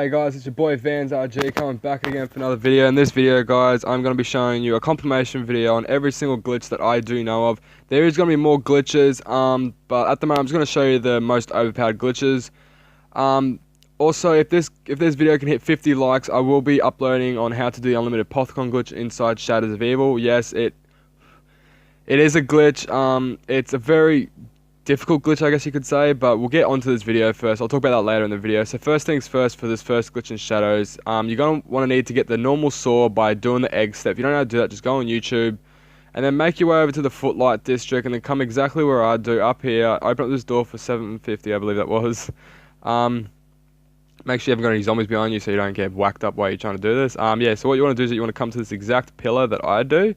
G'day guys, it's your boy Vans RG coming back again for another video. In this video guys, I'm going to be showing you a confirmation video on every single glitch that I do know of. There is going to be more glitches, but at the moment I'm just going to show you the most overpowered glitches. Also, if this video can hit 50 likes, I will be uploading on how to do the unlimited Pothcon glitch inside Shadows of Evil. Yes, it is a glitch. It's a very difficult glitch, I guess you could say, but we'll get onto this video first. I'll talk about that later in the video. So first things first, for this first glitch in Shadows, you're going to need to get the normal saw by doing the egg step. If you don't know how to do that, just go on YouTube and then make your way over to the Footlight District and then come exactly where I do, up here. Open up this door for 750, I believe that was. Make sure you haven't got any zombies behind you so you don't get whacked up while you're trying to do this. Yeah, so what you want to do is that you want to come to this exact pillar that I do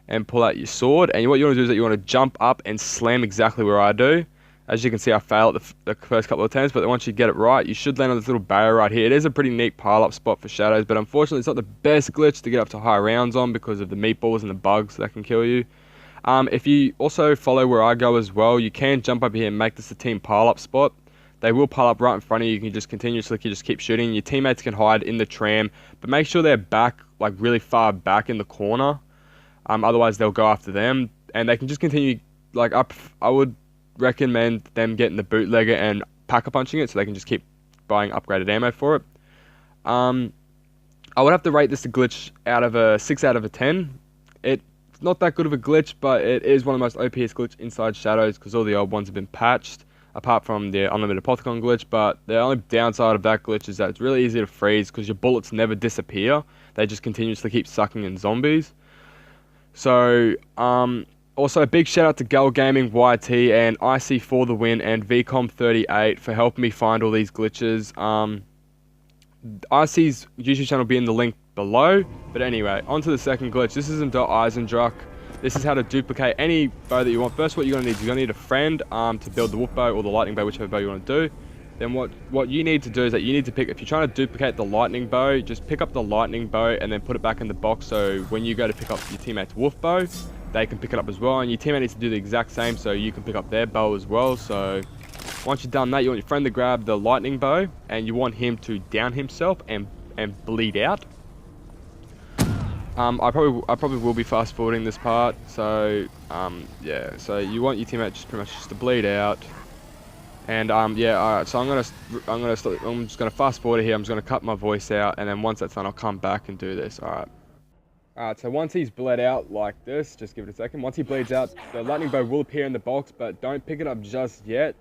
and pull out your sword, and what you want to do is that you want to jump up and slam exactly where I do. As you can see, I failed the first couple of attempts, but then once you get it right, you should land on this little barrier right here. It is a pretty neat pile-up spot for Shadows, but unfortunately it's not the best glitch to get up to high rounds on because of the meatballs and the bugs that can kill you. If you also follow where I go as well, you can jump up here and make this a team pile-up spot. They will pile up right in front of you. You can just continuously just keep shooting. Your teammates can hide in the tram, but make sure they're back, like really far back in the corner. Otherwise they'll go after them, and they can just continue like up. I would recommend them getting the bootlegger and packer punching it so they can just keep buying upgraded ammo for it. I would have to rate this a glitch out of a 6 out of a 10. It's not that good of a glitch, but it is one of the most OPS glitch inside Shadows because all the old ones have been patched, apart from the unlimited Pothcon glitch. But the only downside of that glitch is that it's really easy to freeze because your bullets never disappear. They just continuously keep sucking in zombies. So, also a big shout out to Gal Gaming YT and IC for the win and VCOM38 for helping me find all these glitches. IC's YouTube channel will be in the link below. But anyway, on to the second glitch. This isn't Eisendruck. This is how to duplicate any bow that you want. First, what you're going to need is you're going to need a friend to build the wolf bow or the lightning bow, whichever bow you want to do. Then what you need to do is that you need to pick, if you're trying to duplicate the lightning bow, just pick up the lightning bow and then put it back in the box, so when you go to pick up your teammate's wolf bow, they can pick it up as well, and your teammate needs to do the exact same so you can pick up their bow as well. So once you've done that, you want your friend to grab the lightning bow and you want him to down himself and bleed out. I probably will be fast forwarding this part, so yeah, so you want your teammate just pretty much just to bleed out. And yeah, alright, so I'm just gonna fast forward here. I'm just gonna cut my voice out, and then once that's done, I'll come back and do this. Alright, so once he's bled out like this, just give it a second. Once he bleeds out, the lightning bow will appear in the box, but don't pick it up just yet.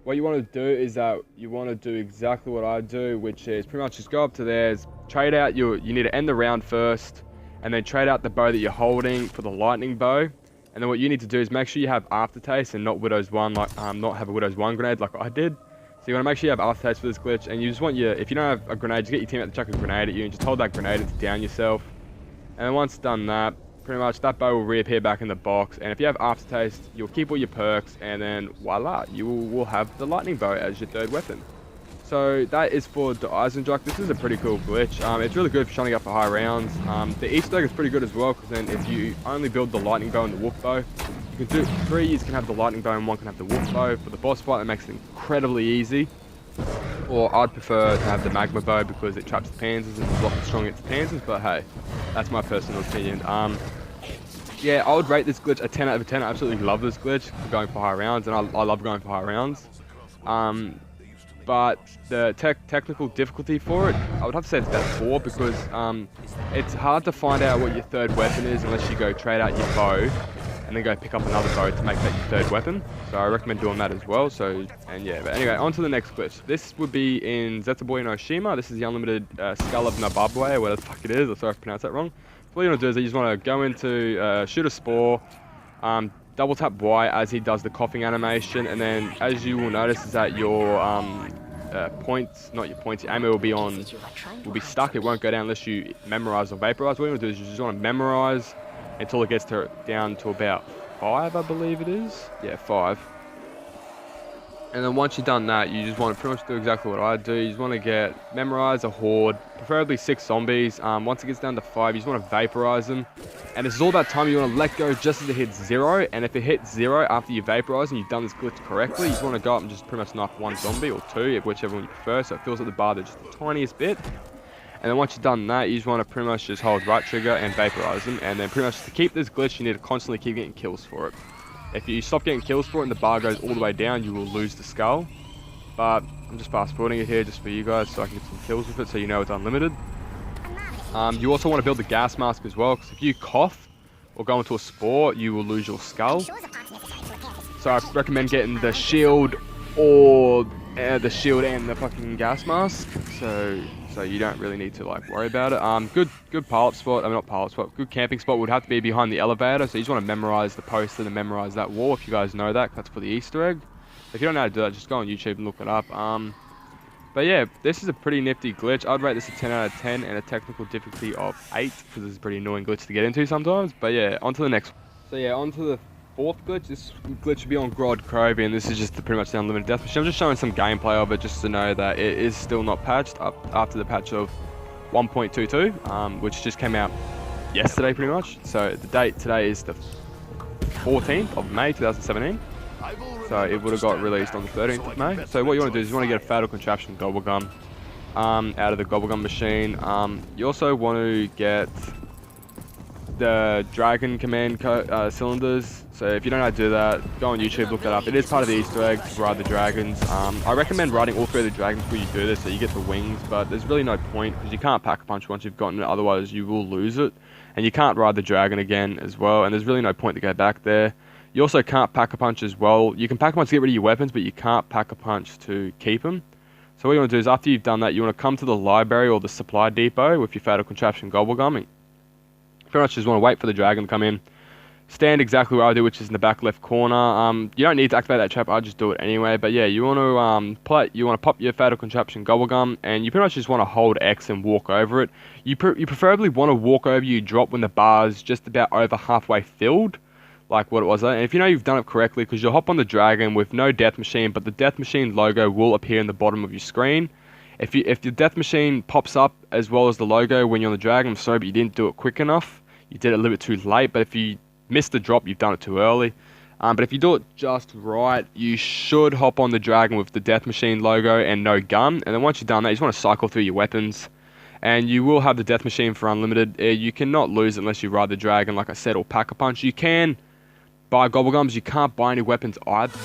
What you want to do is that you want to do exactly what I do, which is pretty much just go up to theirs, trade out you need to end the round first, and then trade out the bow that you're holding for the lightning bow. And then what you need to do is make sure you have aftertaste and not Widow's 1, like not have a Widow's 1 grenade like I did. So you want to make sure you have aftertaste for this glitch, and you just want if you don't have a grenade, just get your teammate to chuck a grenade at you and just hold that grenade to down yourself. And then once done that, pretty much that bow will reappear back in the box, and if you have aftertaste, you'll keep all your perks, and then voila, you will have the lightning bow as your third weapon. So that is for the Eisendruck. This is a pretty cool glitch. It's really good for trying to get up for high rounds. The Easter egg is pretty good as well, because then if you only build the lightning bow and the wolf bow, you can do 3 can have the lightning bow and 1 can have the wolf bow. For the boss fight, that makes it incredibly easy. Or I'd prefer to have the magma bow because it traps the panzers and is a lot stronger against the panzers, but hey, that's my personal opinion. Yeah, I would rate this glitch a 10 out of 10. I absolutely love this glitch for going for high rounds, and I love going for high rounds. But the technical difficulty for it, I would have to say it's about 4, because it's hard to find out what your third weapon is unless you go trade out your bow and then go pick up another bow to make that your third weapon. So I recommend doing that as well. So, and yeah, but anyway, on to the next glitch. This would be in Zetsuboi no Shima. This is the unlimited Skull of Nababwe, whatever the fuck it is. I'm sorry if I pronounced that wrong. So what you want to do is you just want to go into shoot a spore, double tap Y as he does the coughing animation, and then as you will notice is that your points, not your points, your ammo will be stuck. It won't go down unless you memorize or vaporize. What you want to do is you just want to memorize until it gets down to about 5, I believe it is. Yeah, 5. And then once you've done that, you just want to pretty much do exactly what I do. You just want to memorize a horde, preferably 6 zombies. Once it gets down to 5, you just want to vaporize them. And this is all about time. You want to let go just as it hits 0. And if it hits 0 after you vaporize and you've done this glitch correctly, you just want to go up and just pretty much knock 1 zombie or 2, whichever one you prefer. So it fills up the bar just the tiniest bit. And then once you've done that, you just want to pretty much just hold right trigger and vaporize them. And then pretty much to keep this glitch, you need to constantly keep getting kills for it. If you stop getting kills for it and the bar goes all the way down, you will lose the skull. But I'm just fast forwarding it here just for you guys so I can get some kills with it so you know it's unlimited. You also want to build the gas mask as well, because if you cough or go into a spore, you will lose your skull. So I recommend getting the shield or the shield and the fucking gas mask. So you don't really need to like worry about it. Good pilot spot. I mean, not pilot spot. Good camping spot would have to be behind the elevator. So you just want to memorize the poster and memorize that wall. If you guys know that, that's for the Easter egg. If you don't know how to do that, just go on YouTube and look it up. But yeah, this is a pretty nifty glitch. I'd rate this a 10 out of 10 and a technical difficulty of 8 because it's a pretty annoying glitch to get into sometimes. But yeah, on to the next one. So yeah, on to the 4th glitch. This glitch should be on Grod Crovey, and this is just pretty much the unlimited death machine. I'm just showing some gameplay of it just to know that it is still not patched up after the patch of 1.22, which just came out yesterday pretty much. So the date today is the 14th of May 2017. So it would have got released on the 13th of May. So what you want to do is you want to get a fatal contraption gobble gum out of the gobble gum machine. You also want to get the dragon command cylinders. So if you don't know how to do that, go on YouTube, look that up. It is part of the Easter egg to ride the dragons. I recommend riding all 3 of the dragons before you do this so you get the wings, but there's really no point because you can't pack a punch once you've gotten it, otherwise you will lose it. And you can't ride the dragon again as well, and there's really no point to go back there. You also can't pack a punch as well. You can pack a punch to get rid of your weapons, but you can't pack a punch to keep them. So what you want to do is after you've done that, you want to come to the library or the supply depot with your fatal contraption gobblegum. Pretty much just want to wait for the dragon to come in. Stand exactly where I do, which is in the back left corner. You don't need to activate that trap. I just do it anyway. But yeah, you want to pop your fatal contraption gobblegum, and you pretty much just want to hold X and walk over it. You preferably want to walk over your drop when the bar's just about over halfway filled, like what it was. And if you know you've done it correctly, because you'll hop on the dragon with no death machine, but the death machine logo will appear in the bottom of your screen. If the death machine pops up as well as the logo when you're on the dragon, I'm sorry, but you didn't do it quick enough. You did it a little bit too late, but if you missed the drop, you've done it too early. But if you do it just right, you should hop on the dragon with the death machine logo and no gun. And then once you've done that, you just want to cycle through your weapons. And you will have the death machine for unlimited. You cannot lose it unless you ride the dragon, like I said, or pack a punch. You can buy gobblegums, you can't buy any weapons either.